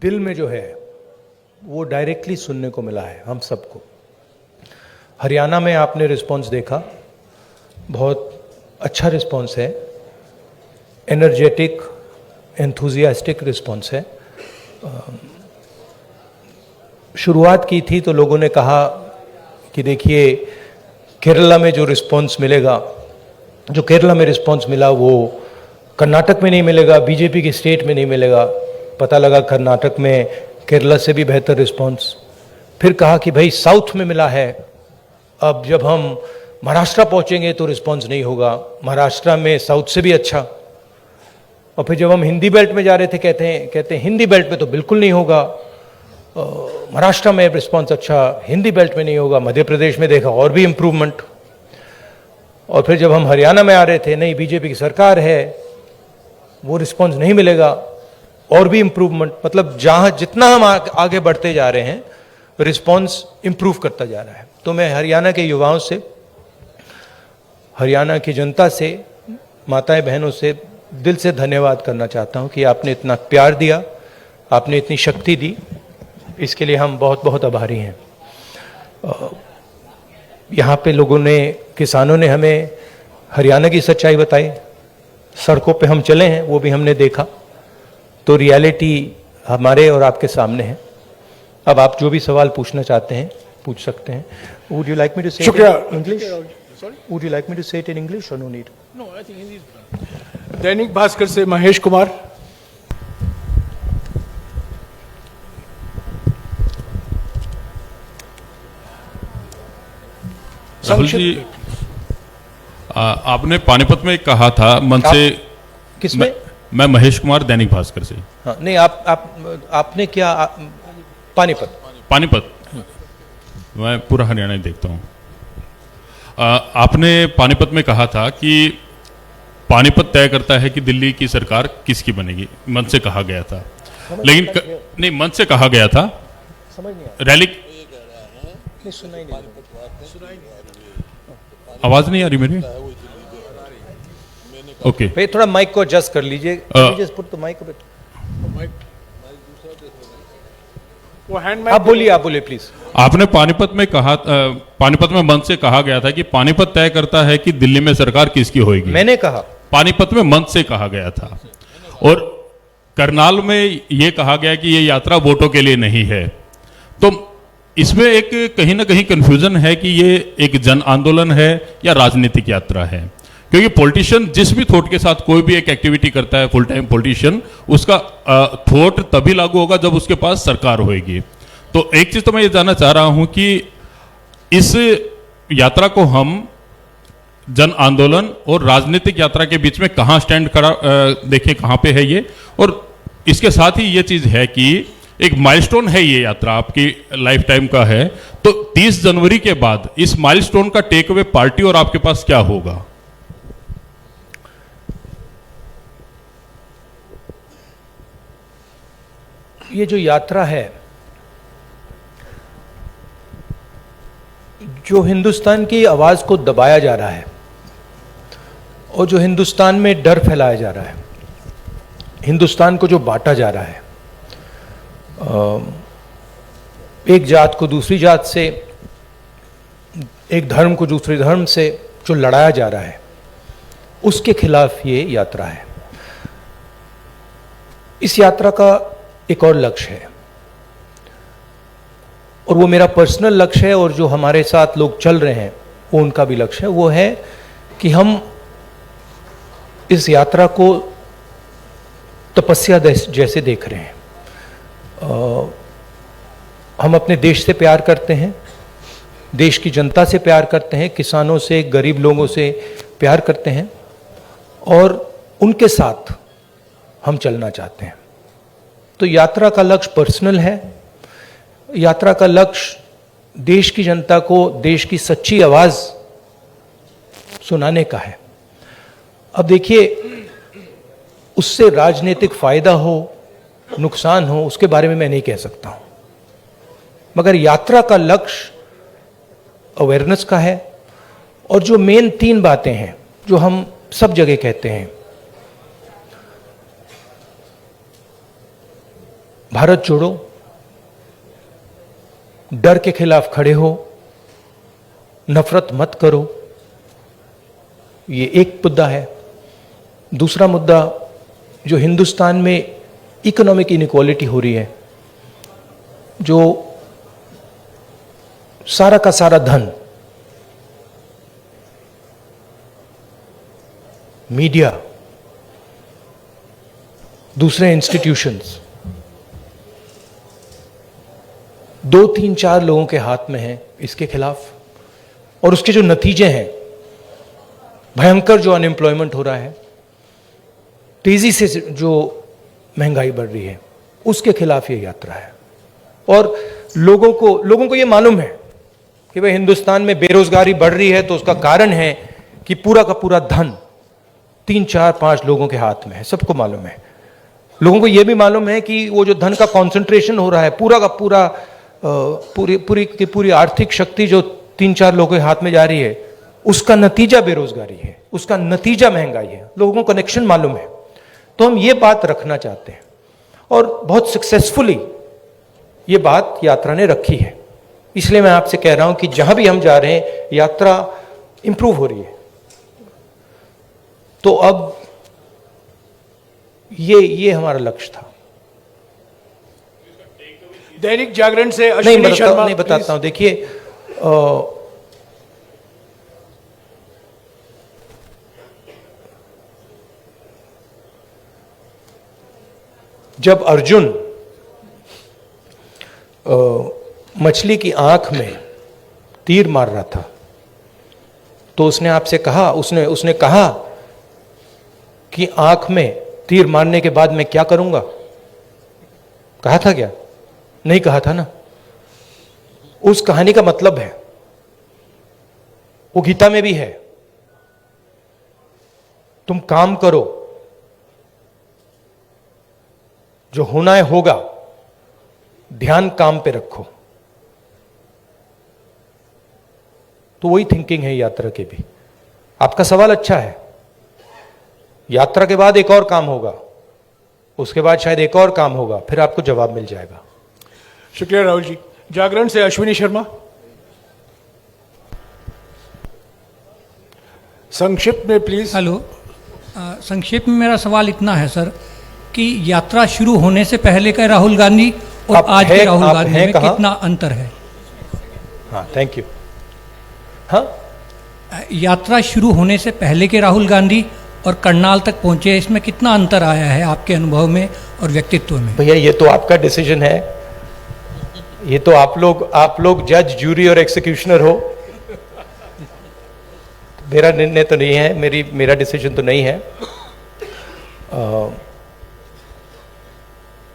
दिल में जो है वो डायरेक्टली सुनने को मिला है हम सबको। हरियाणा में आपने रिस्पॉन्स देखा, बहुत अच्छा रिस्पॉन्स है, एनर्जेटिक एंथुजियास्टिक रिस्पॉन्स है। शुरुआत की थी तो लोगों ने कहा कि देखिए केरला में जो रिस्पॉन्स मिलेगा, जो केरला में रिस्पॉन्स मिला वो कर्नाटक में नहीं मिलेगा, बीजेपी के स्टेट में नहीं मिलेगा। पता लगा कर्नाटक में केरला से भी बेहतर रिस्पॉन्स। फिर कहा कि भाई साउथ में मिला है, अब जब हम महाराष्ट्र पहुंचेंगे तो रिस्पॉन्स नहीं होगा, महाराष्ट्र में साउथ से भी अच्छा। और फिर जब हम हिंदी बेल्ट में जा रहे थे कहते हैं हिंदी बेल्ट में तो बिल्कुल नहीं होगा, महाराष्ट्र में रिस्पॉन्स अच्छा, हिंदी बेल्ट में नहीं होगा। मध्य प्रदेश में देखा और भी इम्प्रूवमेंट। और फिर जब हम हरियाणा में आ रहे थे, नहीं बीजेपी की सरकार है, वो रिस्पॉन्स नहीं मिलेगा, और भी इम्प्रूवमेंट। मतलब जहां जितना हम आगे बढ़ते जा रहे हैं रिस्पॉन्स इम्प्रूव करता जा रहा है। तो मैं हरियाणा के युवाओं से, हरियाणा की जनता से, माताएं बहनों से दिल से धन्यवाद करना चाहता हूं कि आपने इतना प्यार दिया, आपने इतनी शक्ति दी, इसके लिए हम बहुत बहुत आभारी हैं। यहाँ पे लोगों ने, किसानों ने हमें हरियाणा की सच्चाई बताई, सड़कों पे हम चले हैं वो भी हमने देखा। तो रियलिटी हमारे और आपके सामने है। अब आप जो भी सवाल पूछना चाहते हैं पूछ सकते हैं। Would you like me to say it in English? Would you like me to say it in English or no need? No, I think Hindi is. Dainik Bhaskar से महेश कुमार। राहुल जी, आपने पानीपत में कहा था मन से। किसमें? मैं महेश कुमार, दैनिक भास्कर से। हाँ, नहीं आपने क्या पानीपत मैं पूरा हरियाणा ही देखता हूँ। आपने पानीपत में कहा था कि पानीपत तय करता है कि दिल्ली की सरकार किसकी बनेगी, मन से कहा गया था। लेकिन नहीं, मन से कहा गया था। समझ नहीं रैली नहीं, सुनाई नहीं, आवाज नहीं आ रही मेरी? ओके, भाई थोड़ा माइक को एडजस्ट कर लीजिए। Just put the mic a bit. वो हैंड आप बोलिए प्लीज। आपने पानीपत में कहा, पानीपत में मंच से कहा गया था कि पानीपत तय करता है कि दिल्ली में सरकार किसकी होगी। मैंने कहा पानीपत में मंच से कहा गया था। और करनाल में यह कहा गया कि यह यात्रा वोटों के लिए नहीं है। तो इसमें एक कहीं ना कहीं कंफ्यूजन है कि ये एक जन आंदोलन है या राजनीतिक यात्रा है। क्योंकि पॉलिटिशियन जिस भी थॉट के साथ कोई भी एक एक्टिविटी करता है, फुल टाइम पॉलिटिशियन, उसका थॉट तभी लागू होगा जब उसके पास सरकार होगी। तो एक चीज तो मैं ये जानना चाह रहा हूं कि इस यात्रा को हम जन आंदोलन और राजनीतिक यात्रा के बीच में कहां स्टैंड करा, देखें कहां पे है ये। और इसके साथ ही ये चीज है कि एक माइलस्टोन है ये यात्रा, आपकी लाइफ टाइम का है। तो 30 जनवरी के बाद इस माइलस्टोन का टेक अवे पार्टी और आपके पास क्या होगा? ये जो यात्रा है, जो हिंदुस्तान की आवाज को दबाया जा रहा है और जो हिंदुस्तान में डर फैलाया जा रहा है, हिंदुस्तान को जो बांटा जा रहा है, एक जात को दूसरी जात से, एक धर्म को दूसरे धर्म से जो लड़ाया जा रहा है, उसके खिलाफ ये यात्रा है। इस यात्रा का एक और लक्ष्य है और वो मेरा पर्सनल लक्ष्य है और जो हमारे साथ लोग चल रहे हैं वो उनका भी लक्ष्य है। वो है कि हम इस यात्रा को तपस्या जैसे देख रहे हैं। हम अपने देश से प्यार करते हैं, देश की जनता से प्यार करते हैं, किसानों से, गरीब लोगों से प्यार करते हैं और उनके साथ हम चलना चाहते हैं। तो यात्रा का लक्ष्य पर्सनल है। यात्रा का लक्ष्य देश की जनता को देश की सच्ची आवाज सुनाने का है। अब देखिए, उससे राजनीतिक फायदा हो, नुकसान हो, उसके बारे में मैं नहीं कह सकता हूं, मगर यात्रा का लक्ष्य अवेयरनेस का है। और जो मेन 3 बातें हैं जो हम सब जगह कहते हैं, भारत जोड़ो, डर के खिलाफ खड़े हो, नफरत मत करो, ये एक मुद्दा है। दूसरा मुद्दा, जो हिंदुस्तान में इकोनॉमिक इनइक्वालिटी हो रही है, जो सारा का सारा धन मीडिया, दूसरे इंस्टीट्यूशंस, 2, 3, 4 लोगों के हाथ में है, इसके खिलाफ, और उसके जो नतीजे हैं, भयंकर जो अनएम्प्लॉयमेंट हो रहा है, तेजी से जो महंगाई बढ़ रही है, उसके खिलाफ ये यात्रा है। और लोगों को ये मालूम है कि भाई हिंदुस्तान में बेरोजगारी बढ़ रही है तो उसका कारण है कि पूरा का पूरा धन 3, 4, 5 लोगों के हाथ में है, सबको मालूम है। लोगों को यह भी मालूम है कि वो जो धन का कंसंट्रेशन हो रहा है, पूरा का पूरा पूरी आर्थिक शक्ति जो 3, 4 लोगों के हाथ में जा रही है, उसका नतीजा बेरोजगारी है, उसका नतीजा महंगाई है। लोगों को कनेक्शन मालूम है। तो हम ये बात रखना चाहते हैं और बहुत सक्सेसफुली ये बात यात्रा ने रखी है। इसलिए मैं आपसे कह रहा हूं कि जहां भी हम जा रहे हैं, यात्रा इंप्रूव हो रही है। तो अब ये हमारा लक्ष्य था। दैनिक जागरण से अश्विनी शर्मा, नहीं बताता हूं। देखिए, जब अर्जुन मछली की आंख में तीर मार रहा था तो उसने आपसे कहा, उसने कहा कि आंख में तीर मारने के बाद मैं क्या करूंगा? कहा था क्या? नहीं कहा था ना। उस कहानी का मतलब है, वो गीता में भी है, तुम काम करो, जो होना है होगा, ध्यान काम पे रखो। तो वही थिंकिंग है यात्रा की भी। आपका सवाल अच्छा है। यात्रा के बाद एक और काम होगा, उसके बाद शायद एक और काम होगा, फिर आपको जवाब मिल जाएगा। शुक्रिया राहुल जी। जागरण से अश्विनी शर्मा, संक्षिप्त में प्लीज। हेलो, संक्षेप में मेरा सवाल इतना है सर कि यात्रा शुरू होने से पहले का राहुल गांधी और आज के राहुल गांधी में कितना अंतर है? हाँ, थैंक यू। हाँ, यात्रा शुरू होने से पहले के राहुल गांधी और करनाल तक पहुंचे, इसमें कितना अंतर आया है आपके अनुभव में और व्यक्तित्व में? भैया, ये तो आपका डिसीजन है। ये तो आप लोग जज, जूरी और एक्सिक्यूशनर हो। मेरा निर्णय तो नहीं है, मेरा डिसीजन तो नहीं है।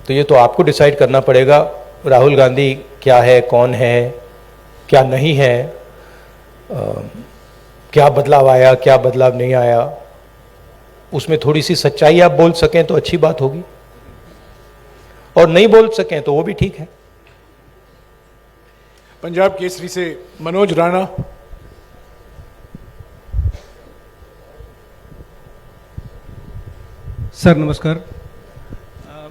तो ये तो आपको डिसाइड करना पड़ेगा राहुल गांधी क्या है, कौन है, क्या नहीं है, क्या बदलाव आया, क्या बदलाव नहीं आया। उसमें थोड़ी सी सच्चाई आप बोल सकें तो अच्छी बात होगी, और नहीं बोल सकें तो वो भी ठीक है। पंजाब केसरी से मनोज राणा, सर नमस्कार।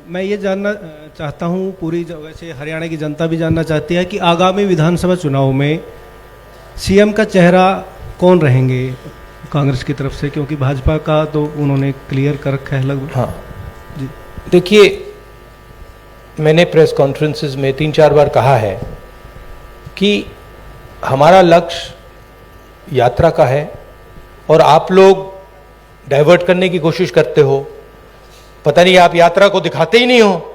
मैं ये जानना चाहता हूँ, पूरी वैसे हरियाणा की जनता भी जानना चाहती है कि आगामी विधानसभा चुनाव में सीएम का चेहरा कौन रहेंगे कांग्रेस की तरफ से, क्योंकि भाजपा का तो उन्होंने क्लियर कर रखा है लगभग। हाँ जी, देखिए, मैंने प्रेस कॉन्फ्रेंसेस में 3-4 बार कहा है कि हमारा लक्ष्य यात्रा का है और आप लोग डाइवर्ट करने की कोशिश करते हो। पता नहीं, आप यात्रा को दिखाते ही नहीं हो।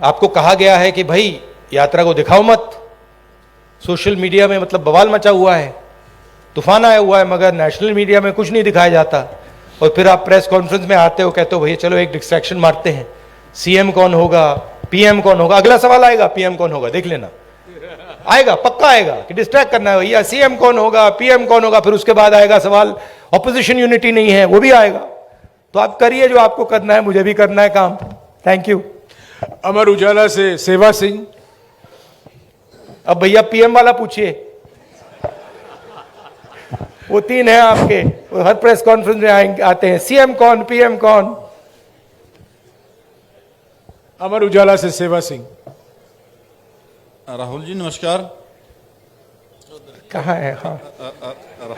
आपको कहा गया है कि भाई यात्रा को दिखाओ मत। सोशल मीडिया में मतलब बवाल मचा हुआ है, तूफान आया हुआ है, मगर नेशनल मीडिया में कुछ नहीं दिखाया जाता। और फिर आप प्रेस कॉन्फ्रेंस में आते हो, कहते हो भैया चलो एक डिस्ट्रैक्शन मारते हैं, सीएम कौन होगा, पीएम कौन होगा। अगला सवाल आएगा, पीएम कौन होगा, देख लेना, आएगा, पक्का आएगा कि डिस्ट्रैक्ट करना है भैया, सीएम कौन होगा, पीएम कौन होगा। फिर उसके बाद आएगा सवाल ऑपोजिशन यूनिटी नहीं है, वो भी आएगा। तो आप करिए जो आपको करना है, मुझे भी करना है काम। Thank you. अमर उजाला से सेवा सिंह, अब भैया पीएम वाला पूछिए, वो 3 हैं आपके, वो हर प्रेस कॉन्फ्रेंस में आते हैं, सीएम कौन, पीएम कौन। अमर उजाला से सेवा सिंह। राहुल जी नमस्कार। कहाँ है? हाँ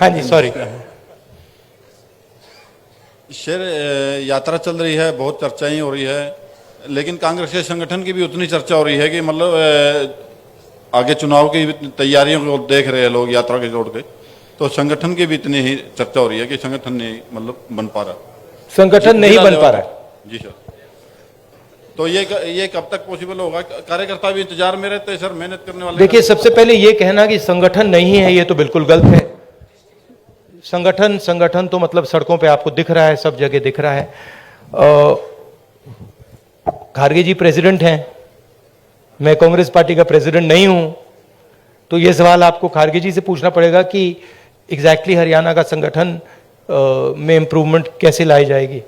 हाँ जी, सॉरी। शेर यात्रा चल रही है, बहुत चर्चाएं हो रही है, लेकिन कांग्रेस के संगठन की भी उतनी चर्चा हो रही है कि मतलब आगे चुनाव की तैयारियों को देख रहे हैं लोग यात्रा के जोड़ के, तो संगठन की भी इतनी ही चर्चा हो रही है कि संगठन नहीं मतलब बन पा रहा, संगठन नहीं बन पा रहा है। जी सर। तो ये कब तक पॉसिबल होगा? कार्यकर्ता भी इंतजार में रहते हैं सर, मेहनत करने वाले। देखिए, सबसे पहले ये कहना कि संगठन नहीं है, ये तो बिल्कुल गलत है। संगठन तो मतलब सड़कों पे आपको दिख रहा है, सब जगह दिख रहा है। खारगे जी प्रेसिडेंट हैं, मैं कांग्रेस पार्टी का प्रेसिडेंट नहीं हूं, तो ये सवाल आपको खारगे जी से पूछना पड़ेगा कि एग्जैक्टली हरियाणा का संगठन में इंप्रूवमेंट कैसे लाई जाएगी।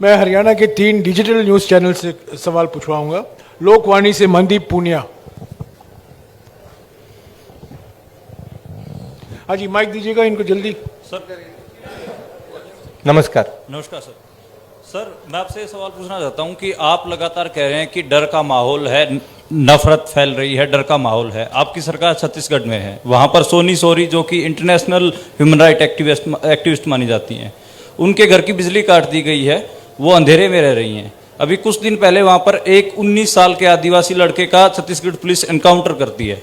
मैं हरियाणा के 3 डिजिटल न्यूज चैनल से सवाल पूछवाऊंगा। लोकवाणी से मनदीप पूनिया। हाँ जी, माइक दीजिएगा इनको जल्दी। नमस्कार। नमस्कार सर। सर, मैं आपसे ये सवाल पूछना चाहता हूं कि आप लगातार कह रहे हैं कि डर का माहौल है, नफरत फैल रही है, डर का माहौल है। आपकी सरकार छत्तीसगढ़ में है, वहां पर सोनी सोरी जो कि इंटरनेशनल ह्यूमन राइट एक्टिविस्ट मानी जाती हैं, उनके घर की बिजली काट दी गई है, वो अंधेरे में रह रही हैं। अभी कुछ दिन पहले वहां पर एक 19 साल के आदिवासी लड़के का छत्तीसगढ़ पुलिस एनकाउंटर करती है।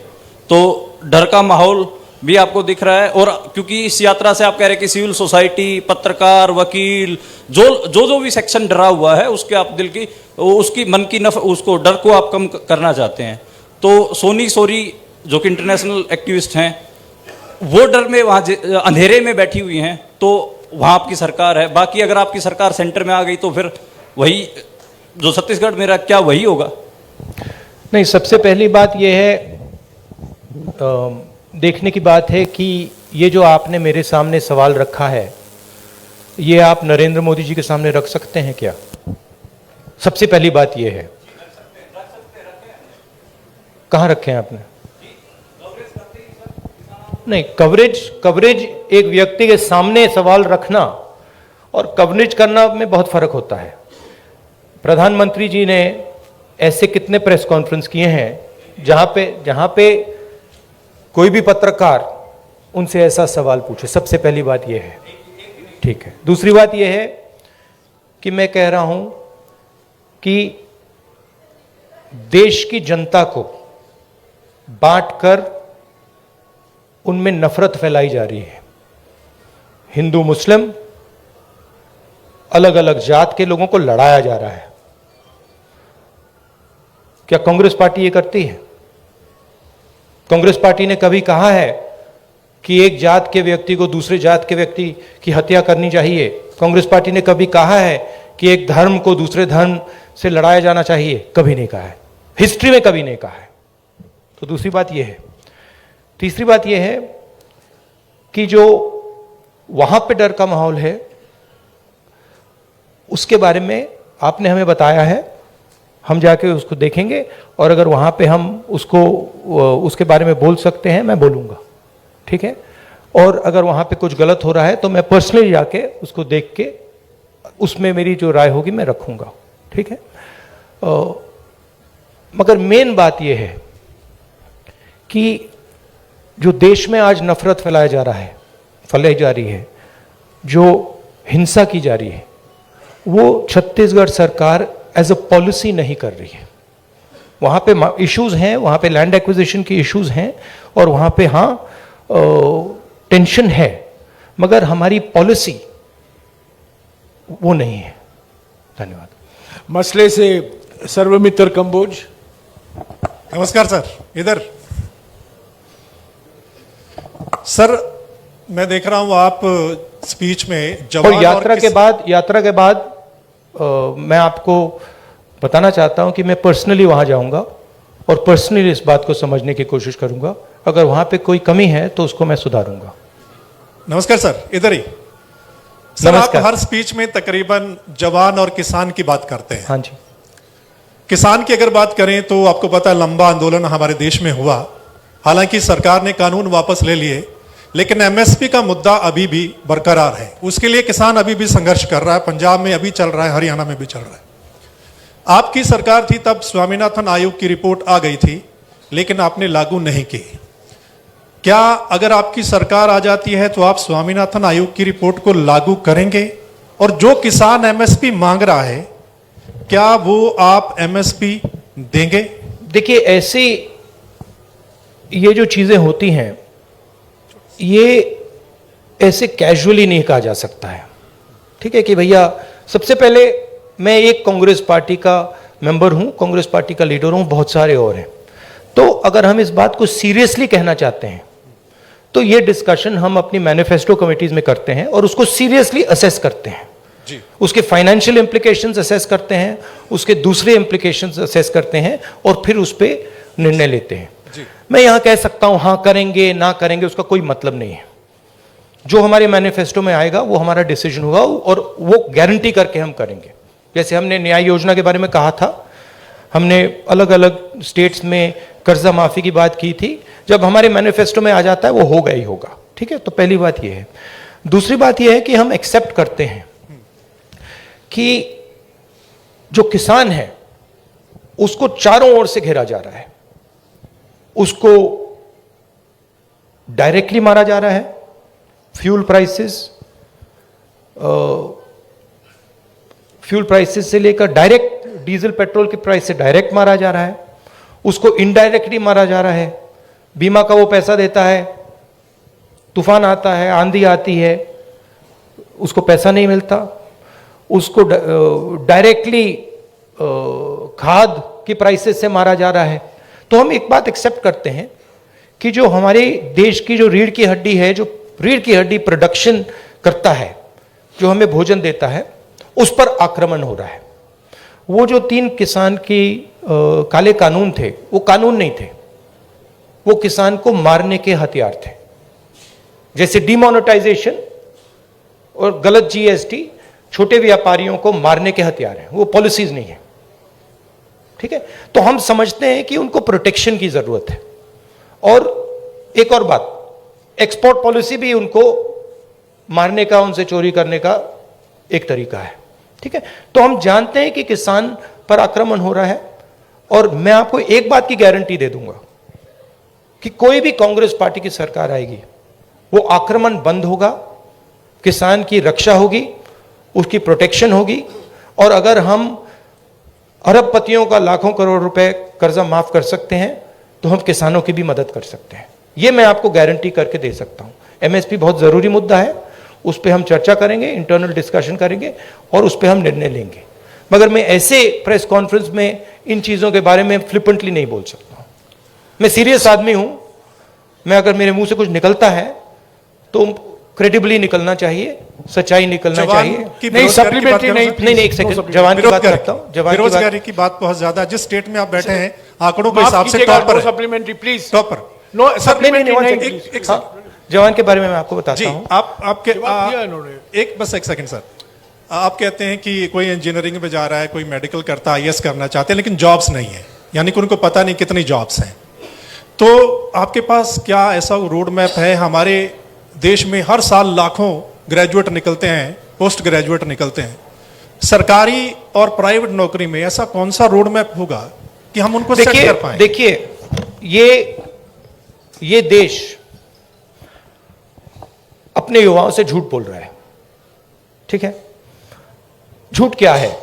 तो डर का माहौल भी आपको दिख रहा है, और क्योंकि इस यात्रा से आप कह रहे हैं कि सिविल सोसाइटी, पत्रकार, वकील, जो भी सेक्शन डरा हुआ है, उसके आप दिल की उसकी मन की उसको डर को आप कम करना चाहते हैं। तो सोनी सोरी जो कि इंटरनेशनल एक्टिविस्ट हैं, वो डर में वहां अंधेरे में बैठी हुई हैं, तो वहां आपकी सरकार है। बाकी अगर आपकी सरकार सेंटर में आ गई तो फिर वही जो छत्तीसगढ़ में रहा, क्या वही होगा? नहीं, सबसे पहली बात यह है, देखने की बात है कि ये जो आपने मेरे सामने सवाल रखा है, ये आप नरेंद्र मोदी जी के सामने रख सकते हैं क्या? सबसे पहली बात ये है। कहां रखे हैं आपने? नहीं, कवरेज एक व्यक्ति के सामने सवाल रखना और कवरेज करना में बहुत फर्क होता है। प्रधानमंत्री जी ने ऐसे कितने प्रेस कॉन्फ्रेंस किए हैं जहां पे कोई भी पत्रकार उनसे ऐसा सवाल पूछे। सबसे पहली बात यह है, ठीक है। दूसरी बात यह है कि मैं कह रहा हूं कि देश की जनता को बांटकर उनमें नफरत फैलाई जा रही है। हिंदू मुस्लिम, अलग अलग जात के लोगों को लड़ाया जा रहा है। क्या कांग्रेस पार्टी ये करती है? कांग्रेस पार्टी ने कभी कहा है कि एक जात के व्यक्ति को दूसरे जात के व्यक्ति की हत्या करनी चाहिए? कांग्रेस पार्टी ने कभी कहा है कि एक धर्म को दूसरे धर्म से लड़ाया जाना चाहिए? कभी नहीं कहा है, हिस्ट्री में कभी नहीं कहा है। तो दूसरी बात यह है। तीसरी बात यह है कि जो वहां पे डर का माहौल है, उसके बारे में आपने हमें बताया है, हम जाके उसको देखेंगे, और अगर वहां पे हम उसके बारे में बोल सकते हैं, मैं बोलूंगा, ठीक है। और अगर वहां पे कुछ गलत हो रहा है तो मैं पर्सनली जाके उसको देख के उसमें मेरी जो राय होगी मैं रखूंगा, ठीक है। मगर मेन बात यह है कि जो देश में आज नफरत फैलाई जा रही है, जो हिंसा की जा रही है, वो छत्तीसगढ़ सरकार एज अ पॉलिसी नहीं कर रही है। वहां पे इश्यूज हैं, वहां पे लैंड एक्विजिशन की इश्यूज हैं, और वहां पे टेंशन है, मगर हमारी पॉलिसी वो नहीं है। धन्यवाद। मसले से सर्वमित्र कंबोज। नमस्कार सर। इधर सर, मैं देख रहा हूं आप स्पीच में जवान और यात्रा के बाद मैं आपको बताना चाहता हूं कि मैं पर्सनली वहां जाऊंगा और पर्सनली इस बात को समझने की कोशिश करूंगा। अगर वहां पे कोई कमी है तो उसको मैं सुधारूंगा। नमस्कार सर, इधर ही। सर, आप नमस्कार। हर स्पीच में तकरीबन जवान और किसान की बात करते हैं। हाँ जी। किसान की अगर बात करें तो आपको पता है लंबा आंदोलन हमारे देश में हुआ, हालांकि सरकार ने कानून वापस ले लिए, लेकिन एमएसपी का मुद्दा अभी भी बरकरार है। उसके लिए किसान अभी भी संघर्ष कर रहा है। पंजाब में अभी चल रहा है, हरियाणा में भी चल रहा है। आपकी सरकार थी तब स्वामीनाथन आयोग की रिपोर्ट आ गई थी, लेकिन आपने लागू नहीं की। क्या अगर आपकी सरकार आ जाती है तो आप स्वामीनाथन आयोग की रिपोर्ट को लागू करेंगे? और जो किसान एमएसपी मांग रहा है, क्या वो आप एमएसपी देंगे? देखिए, ऐसी ये जो चीजें होती हैं, ये ऐसे कैजुअली नहीं कहा जा सकता है। ठीक है कि भैया, सबसे पहले मैं एक कांग्रेस पार्टी का मेंबर हूं, कांग्रेस पार्टी का लीडर हूं, बहुत सारे और हैं। तो अगर हम इस बात को सीरियसली कहना चाहते हैं तो ये डिस्कशन हम अपनी मैनिफेस्टो कमिटीज में करते हैं और उसको सीरियसली असेस करते हैं जी। उसके फाइनेंशियल इंप्लीकेशंस असेस करते हैं, उसके दूसरे इंप्लीकेशंस असेस करते हैं और फिर उस पर निर्णय लेते हैं। मैं यहां कह सकता हूं हाँ करेंगे ना करेंगे, उसका कोई मतलब नहीं है। जो हमारे मैनिफेस्टो में आएगा वो हमारा डिसीजन होगा और वो गारंटी करके हम करेंगे। जैसे हमने न्याय योजना के बारे में कहा था, हमने अलग अलग स्टेट्स में कर्जा माफी की बात की थी, जब हमारे मैनिफेस्टो में आ जाता है वो होगा ही होगा। ठीक है, तो पहली बात ये है। दूसरी बात ये है कि हम एक्सेप्ट करते हैं कि जो किसान है उसको चारों ओर से घेरा जा रहा है, उसको डायरेक्टली मारा जा रहा है, फ्यूल प्राइसेस से लेकर डायरेक्ट डीजल पेट्रोल के प्राइस से डायरेक्ट मारा जा रहा है, उसको इनडायरेक्टली मारा जा रहा है। बीमा का वो पैसा देता है, तूफान आता है, आंधी आती है, उसको पैसा नहीं मिलता, उसको डायरेक्टली खाद की प्राइसेस से मारा जा रहा है। तो हम एक बात एक्सेप्ट करते हैं कि जो हमारे देश की जो रीढ़ की हड्डी है, जो रीढ़ की हड्डी प्रोडक्शन करता है, जो हमें भोजन देता है, उस पर आक्रमण हो रहा है। वो जो 3 किसान की काले कानून थे, वो कानून नहीं थे, वो किसान को मारने के हथियार थे। जैसे डिमोनेटाइजेशन और गलत जीएसटी छोटे व्यापारियों को मारने के हथियार हैं, वो पॉलिसीज नहीं है। ठीक है, तो हम समझते हैं कि उनको प्रोटेक्शन की जरूरत है। और एक और बात, एक्सपोर्ट पॉलिसी भी उनको मारने का, उनसे चोरी करने का एक तरीका है। ठीक है, तो हम जानते हैं कि किसान पर आक्रमण हो रहा है और मैं आपको एक बात की गारंटी दे दूंगा कि कोई भी कांग्रेस पार्टी की सरकार आएगी, वो आक्रमण बंद होगा, किसान की रक्षा होगी, उसकी प्रोटेक्शन होगी। और अगर हम अरबपतियों का लाखों करोड़ रुपए कर्जा माफ कर सकते हैं तो हम किसानों की भी मदद कर सकते हैं। ये मैं आपको गारंटी करके दे सकता हूं। एमएसपी बहुत जरूरी मुद्दा है, उस पर हम चर्चा करेंगे, इंटरनल डिस्कशन करेंगे और उस पर हम निर्णय लेंगे। मगर मैं ऐसे प्रेस कॉन्फ्रेंस में इन चीजों के बारे में फ्लिपेंटली नहीं बोल सकता। मैं सीरियस आदमी हूं, मैं अगर मेरे मुंह से कुछ निकलता है तो क्रेडिबली निकलना चाहिए, सच्चाई निकलना चाहिए। नहीं, सप्लीमेंट्री नहीं, एक सेकंड, जवान की बात करता हूं। बेरोजगारी की बात बहुत ज्यादा, जिस स्टेट में आप बैठे हैं आंकड़ों के हिसाब से टॉप पर है। सप्लीमेंट्री प्लीज, टॉप पर। नो सप्लीमेंट्री नहीं। एक जवान के बारे में मैं आपको बताता जी, हूं। आपके एक सेकंड सर, आप कहते हैं कि कोई इंजीनियरिंग में जा रहा है, कोई मेडिकल करता है, आईएएस करना चाहते हैं, लेकिन जॉब्स नहीं है, यानी कि उनको पता नहीं कितनी जॉब्स हैं। तो आपके पास क्या ऐसा रोड मैप है? हमारे देश में हर साल लाखों ग्रेजुएट निकलते हैं, पोस्ट ग्रेजुएट निकलते हैं, सरकारी और प्राइवेट नौकरी में ऐसा कौन सा रोड मैप होगा कि हम उनको सेट कर पाएं? देखिए, ये देश अपने युवाओं से झूठ बोल रहा है। ठीक है, झूठ क्या है?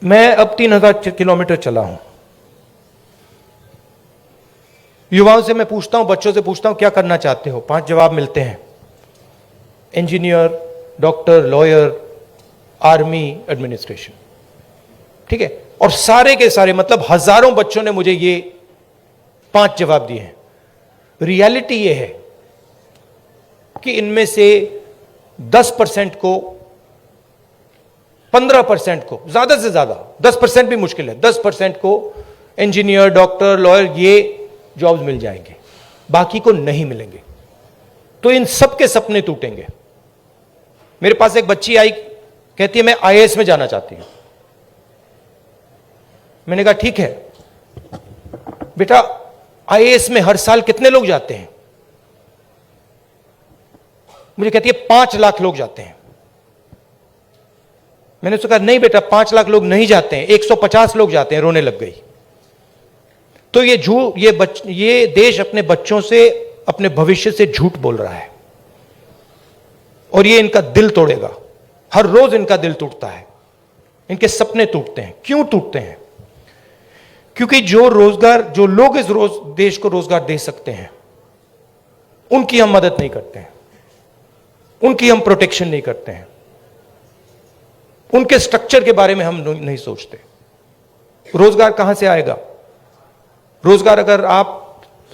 मैं अब 3000 किलोमीटर चला हूं, युवाओं से मैं पूछता हूं, बच्चों से पूछता हूं क्या करना चाहते हो, 5 जवाब मिलते हैं, engineer, doctor, lawyer, army, administration. ठीक है, और सारे के सारे मतलब हजारों बच्चों ने मुझे ये 5 जवाब दिए हैं। रियलिटी ये है कि इनमें से 10% को, 15% को, ज्यादा से ज्यादा 10% भी मुश्किल है, 10% को इंजीनियर, डॉक्टर, लॉयर ये जॉब्स मिल जाएंगे, बाकी को नहीं मिलेंगे। तो इन सब के सपने टूटेंगे। मेरे पास एक बच्ची आई, कहती है मैं आईएएस में जाना चाहती हूं। मैंने कहा ठीक है बेटा, आईएएस में हर साल कितने लोग जाते हैं? मुझे कहती है 5 लाख लोग जाते हैं। मैंने उससे कहा नहीं बेटा, 5 लाख लोग नहीं जाते हैं, 150 लोग जाते हैं। रोने लग गई। तो ये देश अपने बच्चों से, अपने भविष्य से झूठ बोल रहा है और ये इनका दिल तोड़ेगा। हर रोज इनका दिल टूटता है, इनके सपने टूटते हैं। क्यों टूटते हैं? क्योंकि जो लोग इस देश को रोजगार दे सकते हैं, उनकी हम मदद नहीं करते हैं, उनकी हम प्रोटेक्शन नहीं करते हैं, उनके स्ट्रक्चर के बारे में हम नहीं सोचते। रोजगार कहां से आएगा? रोजगार अगर आप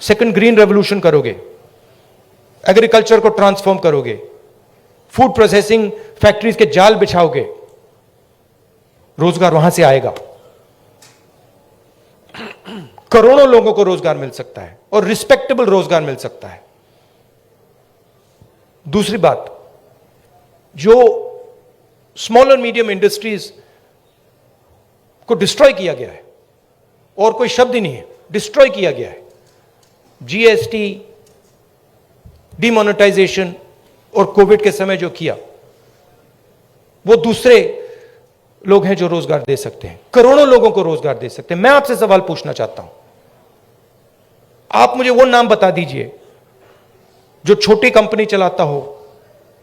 सेकंड ग्रीन रेवोल्यूशन करोगे, एग्रीकल्चर को ट्रांसफॉर्म करोगे, फूड प्रोसेसिंग फैक्ट्रीज के जाल बिछाओगे, रोजगार वहां से आएगा। करोड़ों लोगों को रोजगार मिल सकता है और रिस्पेक्टेबल रोजगार मिल सकता है। दूसरी बात, जो स्मॉल और मीडियम इंडस्ट्रीज को डिस्ट्रॉय किया गया है, और कोई शब्द ही नहीं है, डिस्ट्रॉय किया गया है। जीएसटी, डिमोनेटाइजेशन और कोविड के समय जो किया, वो दूसरे लोग हैं जो रोजगार दे सकते हैं, करोड़ों लोगों को रोजगार दे सकते हैं। मैं आपसे सवाल पूछना चाहता हूं, आप मुझे वो नाम बता दीजिए जो छोटी कंपनी चलाता हो,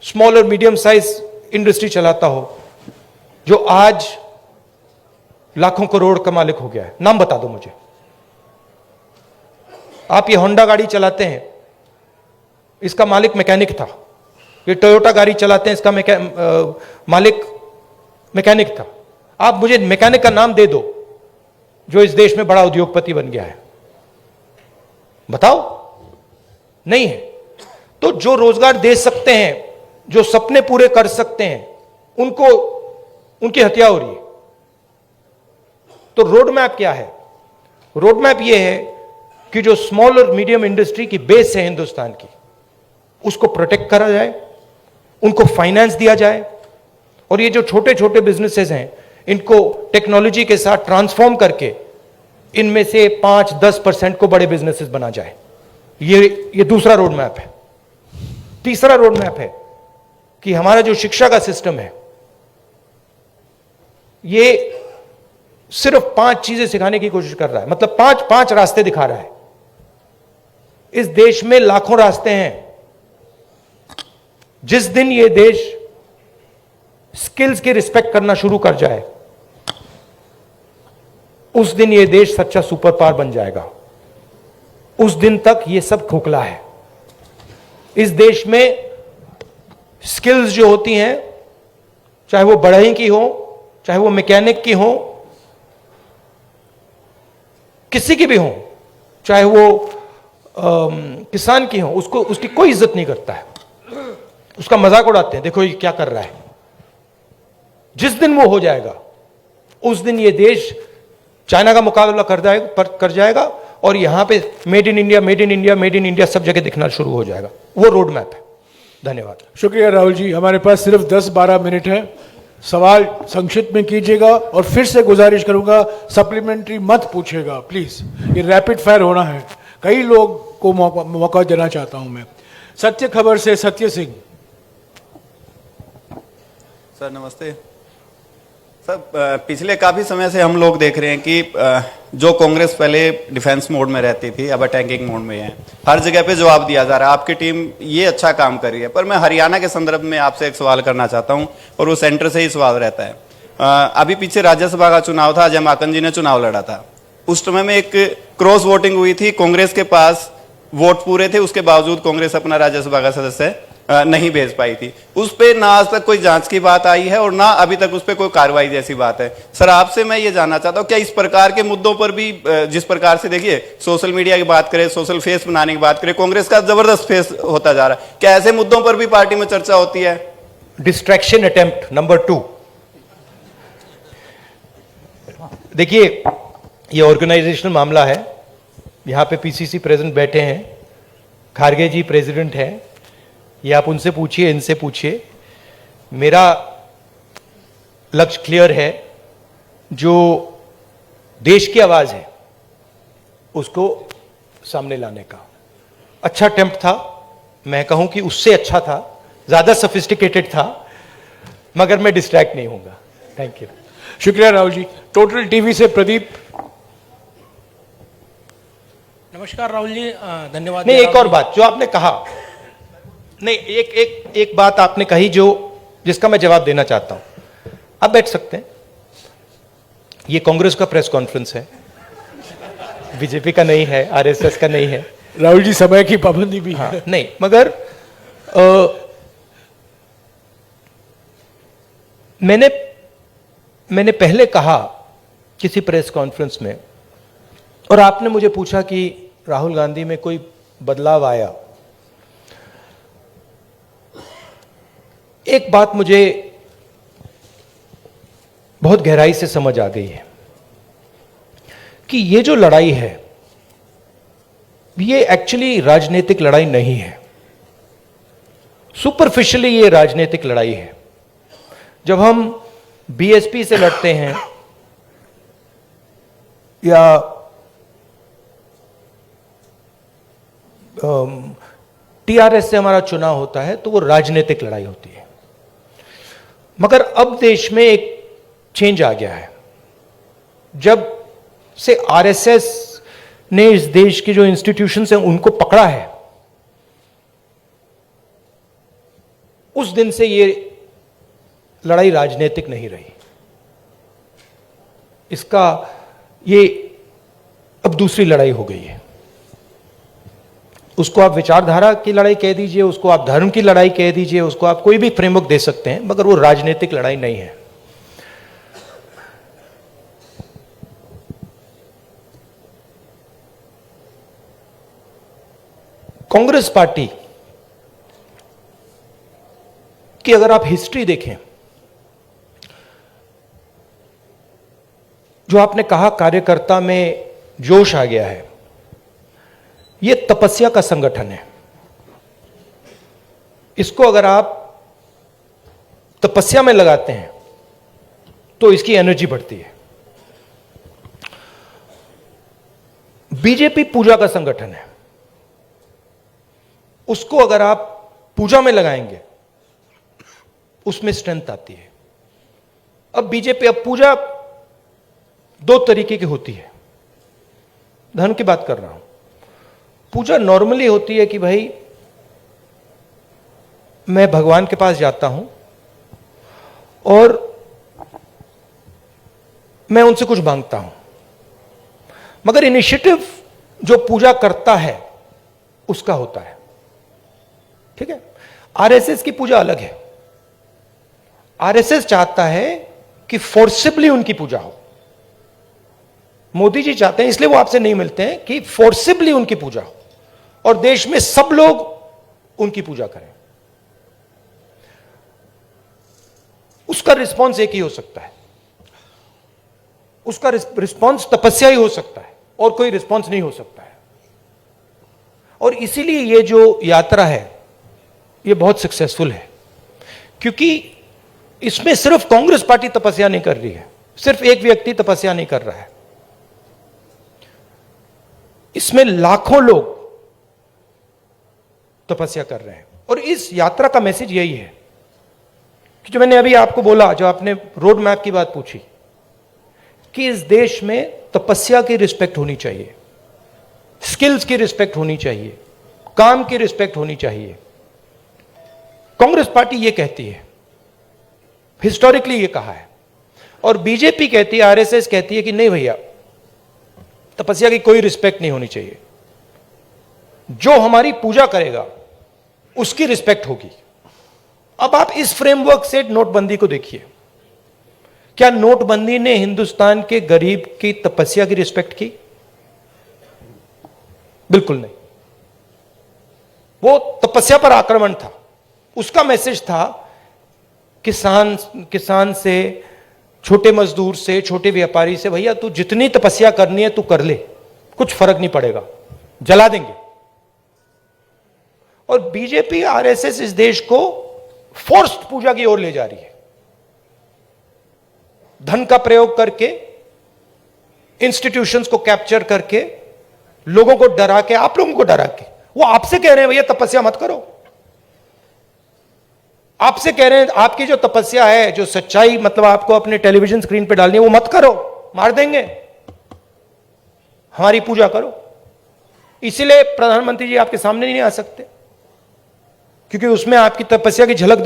स्मॉल और मीडियम साइज इंडस्ट्री चलाता हो, जो आज लाखों करोड़ का मालिक हो गया है। नाम बता दो मुझे। आप ये होंडा गाड़ी चलाते हैं, इसका मालिक मैकेनिक था। ये टोयोटा गाड़ी चलाते हैं, इसका मालिक मैकेनिक था। आप मुझे मैकेनिक का नाम दे दो जो इस देश में बड़ा उद्योगपति बन गया है, बताओ। नहीं है। तो जो रोजगार दे सकते हैं, जो सपने पूरे कर सकते हैं, उनकी हत्या हो रही है। तो रोड मैप क्या है? रोड मैप यह है कि जो स्मॉल और मीडियम इंडस्ट्री की बेस है हिंदुस्तान की, उसको प्रोटेक्ट करा जाए, उनको फाइनेंस दिया जाए, और ये जो छोटे छोटे बिजनेसेस हैं, इनको टेक्नोलॉजी के साथ ट्रांसफॉर्म करके इनमें से 5-10% को बड़े बिजनेसेस बना जाए। ये दूसरा रोड मैप है। तीसरा रोड मैप है कि हमारा जो शिक्षा का सिस्टम है, ये सिर्फ 5 चीजें सिखाने की कोशिश कर रहा है, मतलब 5 रास्ते दिखा रहा है। इस देश में लाखों रास्ते हैं। जिस दिन ये देश स्किल्स की रिस्पेक्ट करना शुरू कर जाए, उस दिन ये देश सच्चा सुपर पावर बन जाएगा। उस दिन तक ये सब खोखला है। इस देश में स्किल्स जो होती हैं, चाहे वो बढ़ई की हो, चाहे वो मैकेनिक की हो, किसी की भी हो, चाहे वो किसान की हो, उसकी कोई इज्जत नहीं करता है, उसका मजाक उड़ाते हैं, देखो ये क्या कर रहा है। जिस दिन वो हो जाएगा, उस दिन ये देश चाइना का मुकाबला कर जाएगा और यहां पे made in India, made in India, made in India सब जगह दिखना शुरू हो जाएगा। वो रोड मैप है। धन्यवाद। शुक्रिया राहुल जी। हमारे पास सिर्फ 10-12 मिनट है। सवाल संक्षिप्त में कीजिएगा और फिर से गुजारिश करूंगा सप्लीमेंट्री मत पूछेगा प्लीज। ये रैपिड फायर होना है। कई लोग को मौका देना चाहता हूं मैं। सत्य खबर से सत्य सिंह। सर नमस्ते। सर पिछले काफी समय से हम लोग देख रहे हैं कि जो कांग्रेस पहले डिफेंस मोड में रहती थी, अब अटैकिंग मोड में है। हर जगह पे जवाब दिया जा रहा है। आपकी टीम ये अच्छा काम कर रही है, पर मैं हरियाणा के संदर्भ में आपसे एक सवाल करना चाहता हूं और वो सेंटर से ही सवाल रहता है। अभी पीछे राज्यसभा का चुनाव था, अजय माकन जी ने चुनाव लड़ा था। उस समय में एक क्रॉस वोटिंग हुई थी। कांग्रेस के पास वोट पूरे थे, उसके बावजूद कांग्रेस अपना राज्यसभा का सदस्य नहीं भेज पाई थी। उस पे ना आज तक कोई जांच की बात आई है और ना अभी तक उस पे कोई कार्रवाई जैसी बात है। सर आपसे मैं ये जानना चाहता हूँ, क्या इस प्रकार के मुद्दों पर भी, जिस प्रकार से देखिए सोशल मीडिया की बात करें, सोशल फेस बनाने की बात करें, कांग्रेस का जबरदस्त फेस होता जा रहा है, क्या ऐसे मुद्दों पर भी पार्टी में चर्चा होती है? Distraction attempt number 2। देखिए ये ऑर्गेनाइजेशनल मामला है। यहां पे पीसीसी प्रेसिडेंट बैठे हैं, खारगे जी प्रेसिडेंट हैं, ये आप उनसे पूछिए, इनसे पूछिए। मेरा लक्ष्य क्लियर है। जो देश की आवाज है उसको सामने लाने का। अच्छा अटेम्प्ट था, मैं कहूं कि उससे अच्छा था, ज्यादा सोफिस्टिकेटेड था, मगर मैं डिस्ट्रैक्ट नहीं होऊंगा। Thank you. शुक्रिया राहुल जी। टोटल टीवी से प्रदीप। नमस्कार राहुल जी, धन्यवाद। नहीं, एक और बात जो आपने कहा, नहीं एक बात आपने कही जिसका मैं जवाब देना चाहता हूं। आप बैठ सकते हैं। ये कांग्रेस का प्रेस कॉन्फ्रेंस है, बीजेपी का नहीं है, आरएसएस का नहीं है। राहुल जी समय की पाबंदी भी है। हाँ, नहीं, मगर मैंने पहले कहा किसी प्रेस कॉन्फ्रेंस में, और आपने मुझे पूछा कि राहुल गांधी में कोई बदलाव आया। एक बात मुझे बहुत गहराई से समझ आ गई है कि ये जो लड़ाई है ये एक्चुअली राजनीतिक लड़ाई नहीं है। सुपरफिशियली ये राजनीतिक लड़ाई है। जब हम बीएसपी से लड़ते हैं या टीआरएस से हमारा चुनाव होता है तो वो राजनीतिक लड़ाई होती है। मगर अब देश में एक चेंज आ गया है। जब से आरएसएस ने इस देश के जो इंस्टीट्यूशंस हैं उनको पकड़ा है, उस दिन से ये लड़ाई राजनीतिक नहीं रही। इसका ये अब दूसरी लड़ाई हो गई है। उसको आप विचारधारा की लड़ाई कह दीजिए, उसको आप धर्म की लड़ाई कह दीजिए, उसको आप कोई भी फ्रेमवर्क दे सकते हैं, मगर वो राजनीतिक लड़ाई नहीं है। कांग्रेस पार्टी की अगर आप हिस्ट्री देखें, जो आपने कहा कार्यकर्ता में जोश आ गया है, यह तपस्या का संगठन है। इसको अगर आप तपस्या में लगाते हैं तो इसकी एनर्जी बढ़ती है। बीजेपी पूजा का संगठन है, उसको अगर आप पूजा में लगाएंगे उसमें स्ट्रेंथ आती है। अब बीजेपी, अब पूजा दो तरीके की होती है। धर्म की बात कर रहा हूं। पूजा नॉर्मली होती है कि भाई मैं भगवान के पास जाता हूं और मैं उनसे कुछ मांगता हूं। मगर इनिशिएटिव जो पूजा करता है उसका होता है। ठीक है, आरएसएस की पूजा अलग है। आरएसएस चाहता है कि फोर्सिबली उनकी पूजा हो। मोदी जी चाहते हैं, इसलिए वो आपसे नहीं मिलते हैं, कि फोर्सिबली उनकी पूजा हो और देश में सब लोग उनकी पूजा करें। उसका रिस्पॉन्स एक ही हो सकता है। उसका रिस्पॉन्स तपस्या ही हो सकता है और कोई रिस्पॉन्स नहीं हो सकता है। और इसीलिए ये जो यात्रा है ये बहुत सक्सेसफुल है, क्योंकि इसमें सिर्फ कांग्रेस पार्टी तपस्या नहीं कर रही है, सिर्फ एक व्यक्ति तपस्या नहीं कर रहा है। इसमें लाखों लोग तपस्या कर रहे हैं। और इस यात्रा का मैसेज यही है कि जो मैंने अभी आपको बोला, जो आपने रोड मैप की बात पूछी, कि इस देश में तपस्या की रिस्पेक्ट होनी चाहिए, स्किल्स की रिस्पेक्ट होनी चाहिए, काम की रिस्पेक्ट होनी चाहिए। कांग्रेस पार्टी ये कहती है, हिस्टोरिकली ये कहा है। और बीजेपी कहती है, आरएसएस कहती है कि नहीं भैया, तपस्या की कोई रिस्पेक्ट नहीं होनी चाहिए। जो हमारी पूजा करेगा उसकी रिस्पेक्ट होगी। अब आप इस फ्रेमवर्क से नोटबंदी को देखिए। क्या नोटबंदी ने हिंदुस्तान के गरीब की तपस्या की रिस्पेक्ट की? बिल्कुल नहीं। वो तपस्या पर आक्रमण था। उसका मैसेज था किसान से, छोटे मजदूर से, छोटे व्यापारी से, भैया तू जितनी तपस्या करनी है तू कर ले, कुछ फर्क नहीं पड़ेगा, जला देंगे। और बीजेपी, आरएसएस इस देश को फोर्स्ड पूजा की ओर ले जा रही है। धन का प्रयोग करके, इंस्टीट्यूशंस को कैप्चर करके, लोगों को डरा के, आप लोगों को डरा के, वो आपसे कह रहे हैं भैया तपस्या मत करो। आपसे कह रहे हैं आपकी जो तपस्या है, जो सच्चाई मतलब आपको अपने टेलीविजन स्क्रीन पे डालनी है, वो मत करो, मार देंगे। हमारी पूजा करो। इसीलिए प्रधानमंत्री जी आपके सामने नहीं आ सकते, क्योंकि उसमें आपकी तपस्या की झलक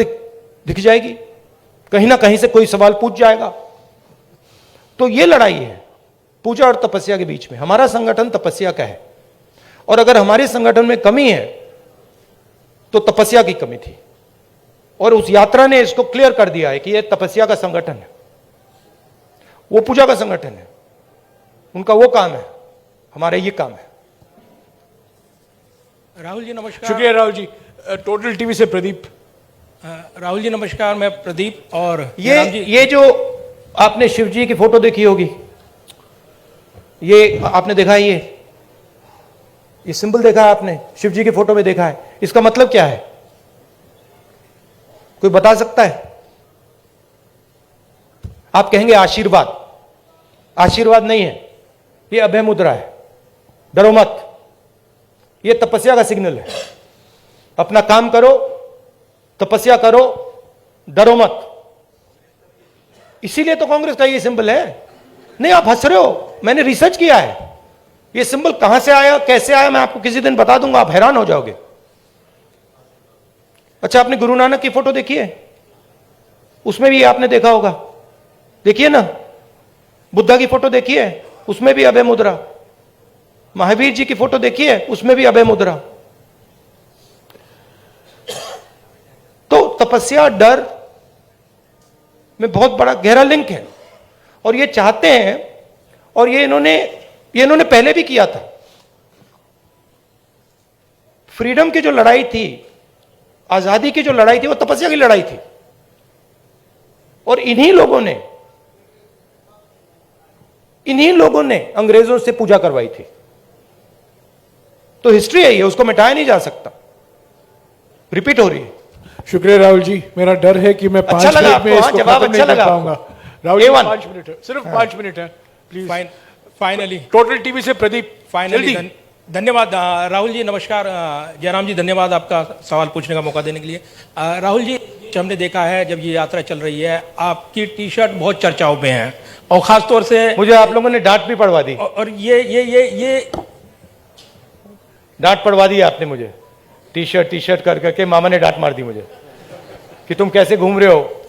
दिख जाएगी, कहीं ना कहीं से कोई सवाल पूछ जाएगा। तो ये लड़ाई है पूजा और तपस्या के बीच में। हमारा संगठन तपस्या का है, और अगर हमारे संगठन में कमी है तो तपस्या की कमी थी, और उस यात्रा ने इसको क्लियर कर दिया है कि यह तपस्या का संगठन है, वो पूजा का संगठन है। उनका वो काम है, हमारा ये काम है। राहुल जी नमस्कार। शुक्रिया राहुल जी। टोटल टीवी से प्रदीप। राहुल जी नमस्कार, मैं प्रदीप। और जयराम जी, ये जो आपने शिव जी की फोटो देखी होगी, ये आपने देखा है, ये सिंबल देखा है आपने, शिव जी की फोटो में देखा है, इसका मतलब क्या है? कोई बता सकता है? आप कहेंगे आशीर्वाद। आशीर्वाद नहीं है, ये अभय मुद्रा है। डरो मत, ये तपस्या का सिग्नल है। अपना काम करो, तपस्या करो, डरो मत। इसीलिए तो कांग्रेस का ये सिंबल है। नहीं, आप हंस रहे हो, मैंने रिसर्च किया है। ये सिंबल कहां से आया, कैसे आया, मैं आपको किसी दिन बता दूंगा, आप हैरान हो जाओगे। अच्छा, आपने गुरु नानक की फोटो देखी है? उसमें भी आपने देखा होगा, देखिए ना। बुद्धा की फोटो देखी है, उसमें भी अभय मुद्रा। महावीर जी की फोटो देखी है, उसमें भी अभय मुद्रा। तो तपस्या डर में बहुत बड़ा गहरा लिंक है, और ये चाहते हैं, और ये इन्होंने पहले भी किया था। फ्रीडम की जो लड़ाई थी, आजादी की जो लड़ाई थी, वो तपस्या की लड़ाई थी, और इन्हीं लोगों ने अंग्रेजों से पूजा करवाई थी। तो हिस्ट्री है ये, उसको मिटाया नहीं जा सकता, रिपीट हो रही है। शुक्रिया राहुल जी। मेरा डर है कि मैं 5 अच्छा लगा मिनट में आपको? इसको जवाब खत्म अच्छा नहीं कर लगा पाऊंगा। आपको? राहुल जी A1 5 मिनट है, सिर्फ 5 मिनट है प्लीज। फाइनली टोटल टीवी से प्रदीप। फाइनली धन्यवाद राहुल जी नमस्कार। जयराम जी धन्यवाद आपका सवाल पूछने का मौका देने के लिए। राहुल जी, हमने देखा है जब ये यात्रा चल रही है, आपकी टी शर्ट बहुत चर्चाओं में है, और खास तौर से मुझे आप लोगों ने डांट भी पड़वा दी, और ये डांट पड़वा दी आपने मुझे। टी शर्ट कर करके मामा ने डांट मार दी मुझे कि तुम कैसे घूम रहे हो।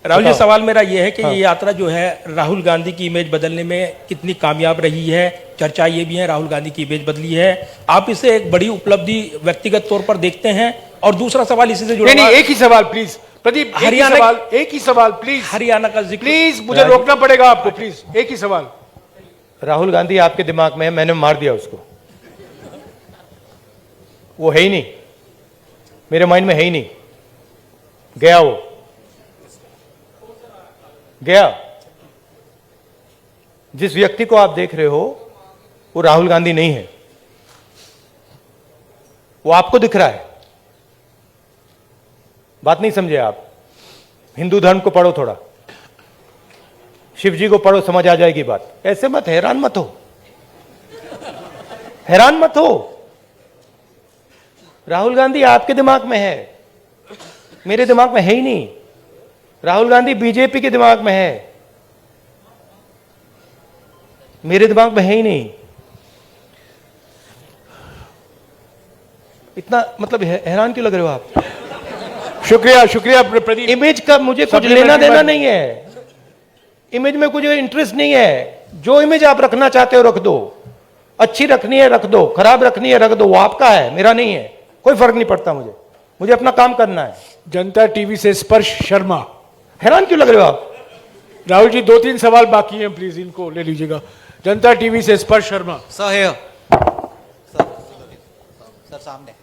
राहुल जी, सवाल मेरा यह है कि ये यात्रा जो है राहुल गांधी की इमेज बदलने में कितनी कामयाब रही है? चर्चा ये भी है राहुल गांधी की इमेज बदली है, आप इसे एक बड़ी उपलब्धि व्यक्तिगत तौर पर देखते हैं? और दूसरा सवाल इसी से जुड़ा, नहीं, एक ही सवाल प्लीज प्रदीप, एक ही सवाल प्लीज। हरियाणा का जिक्र प्लीज, मुझे रोकना पड़ेगा आपको, प्लीज एक ही सवाल। राहुल गांधी आपके दिमाग में है, मैंने मार दिया उसको, वो है ही नहीं, मेरे माइंड में है ही नहीं, गया, वो गया। जिस व्यक्ति को आप देख रहे हो वो राहुल गांधी नहीं है, वो आपको दिख रहा है। बात नहीं समझे आप? हिंदू धर्म को पढ़ो थोड़ा, शिव जी को पढ़ो, समझ आ जाएगी बात। ऐसे मत, हैरान मत हो, हैरान मत हो। राहुल गांधी आपके दिमाग में है, मेरे दिमाग में है ही नहीं। राहुल गांधी बीजेपी के दिमाग में है, मेरे दिमाग में है ही नहीं। इतना मतलब हैरान क्यों लग रहे हो आप? शुक्रिया प्रदीप। इमेज का मुझे कुछ लेना देना नहीं है, इमेज में कुछ इंटरेस्ट नहीं है। जो इमेज आप रखना चाहते हो रख दो, अच्छी रखनी है रख दो, खराब रखनी है रख दो, वो आपका है, मेरा नहीं है, कोई फर्क नहीं पड़ता मुझे अपना काम करना है। जनता टीवी से स्पर्श शर्मा। हैरान क्यों लग रहे हो आप? राहुल जी, 2-3 सवाल बाकी हैं, प्लीज इनको ले लीजिएगा। जनता टीवी से स्पर्श शर्मा। सर सामने।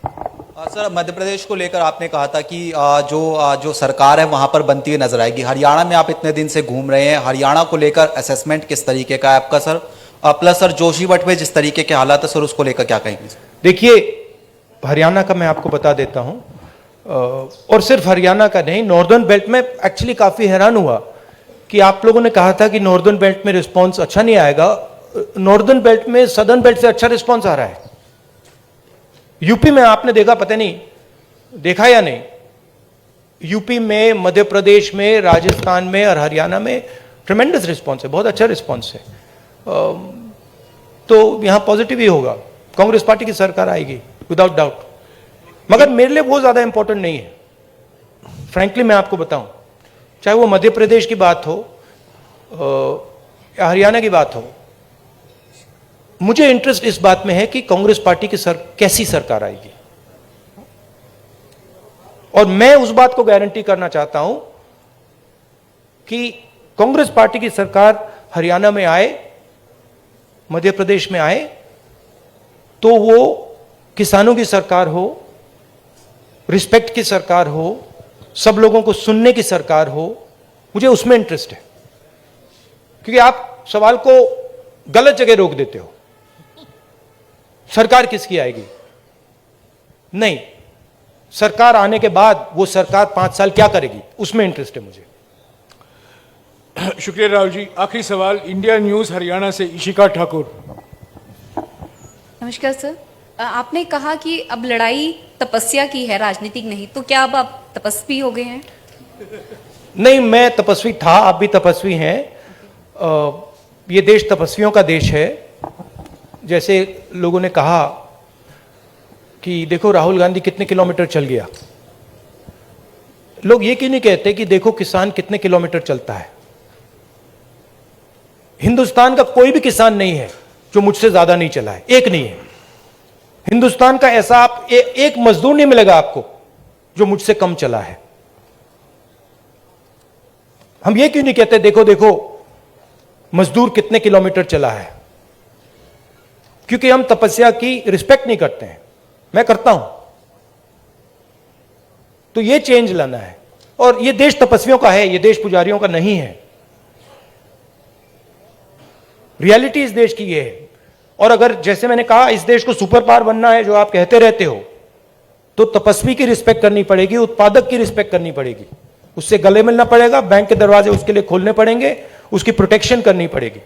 सर, मध्य प्रदेश को लेकर आपने कहा था कि जो सरकार है वहां पर बनती हुई नजर आएगी। हरियाणा में आप इतने दिन से घूम रहे हैं, हरियाणा को लेकर असेसमेंट किस तरीके का है आपका सर? प्लस सर, जोशीमठ में जिस तरीके के हालात है सर, उसको लेकर क्या कहेंगे? देखिए, हरियाणा का मैं आपको बता देता हूं, और सिर्फ हरियाणा का नहीं, नॉर्दर्न बेल्ट में एक्चुअली काफी हैरान हुआ कि आप लोगों ने कहा था कि नॉर्दर्न बेल्ट में रिस्पांस अच्छा नहीं आएगा। नॉर्दर्न बेल्ट में सदर्न बेल्ट से अच्छा रिस्पांस आ रहा है। यूपी में आपने देखा, पता नहीं देखा या नहीं, यूपी में, मध्य प्रदेश में, राजस्थान में और हरियाणा में ट्रेमेंडस रिस्पॉन्स है, बहुत अच्छा रिस्पॉन्स है। तो यहां पॉजिटिव ही होगा, कांग्रेस पार्टी की सरकार आएगी विदाउट डाउट। मगर मेरे लिए वो ज्यादा इंपॉर्टेंट नहीं है, फ्रैंकली मैं आपको बताऊं, चाहे वो मध्य प्रदेश की बात हो या हरियाणा की बात हो, मुझे इंटरेस्ट इस बात में है कि कांग्रेस पार्टी की कैसी सरकार आएगी। और मैं उस बात को गारंटी करना चाहता हूं कि कांग्रेस पार्टी की सरकार हरियाणा में आए, मध्य प्रदेश में आए, तो वो किसानों की सरकार हो, रिस्पेक्ट की सरकार हो, सब लोगों को सुनने की सरकार हो, मुझे उसमें इंटरेस्ट है। क्योंकि आप सवाल को गलत जगह रोक देते हो, सरकार किसकी आएगी? नहीं, सरकार आने के बाद वो सरकार 5 साल क्या करेगी, उसमें इंटरेस्ट है मुझे। शुक्रिया राहुल जी। आखिरी सवाल इंडिया न्यूज हरियाणा से इशिका ठाकुर। नमस्कार सर, आपने कहा कि अब लड़ाई तपस्या की है, राजनीतिक नहीं, तो क्या अब आप तपस्वी हो गए हैं? नहीं, मैं तपस्वी था, आप भी तपस्वी हैं। ये देश तपस्वियों का देश है। जैसे लोगों ने कहा कि देखो राहुल गांधी कितने किलोमीटर चल गया, लोग ये क्यों नहीं कहते कि देखो किसान कितने किलोमीटर चलता है? हिंदुस्तान का कोई भी किसान नहीं है जो मुझसे ज्यादा नहीं चला है, एक नहीं है। हिंदुस्तान का ऐसा आप एक मजदूर नहीं मिलेगा आपको जो मुझसे कम चला है। हम ये क्यों नहीं कहते देखो देखो मजदूर कितने किलोमीटर चला है? क्योंकि हम तपस्या की रिस्पेक्ट नहीं करते हैं, मैं करता हूं। तो ये चेंज लाना है। और ये देश तपस्वियों का है, ये देश पुजारियों का नहीं है। रियलिटी इस देश की ये है। और अगर जैसे मैंने कहा इस देश को सुपर पावर बनना है, जो आप कहते रहते हो, तो तपस्वी की रिस्पेक्ट करनी पड़ेगी, उत्पादक की रिस्पेक्ट करनी पड़ेगी, उससे गले मिलना पड़ेगा, बैंक के दरवाजे उसके लिए खोलने पड़ेंगे, उसकी प्रोटेक्शन करनी पड़ेगी।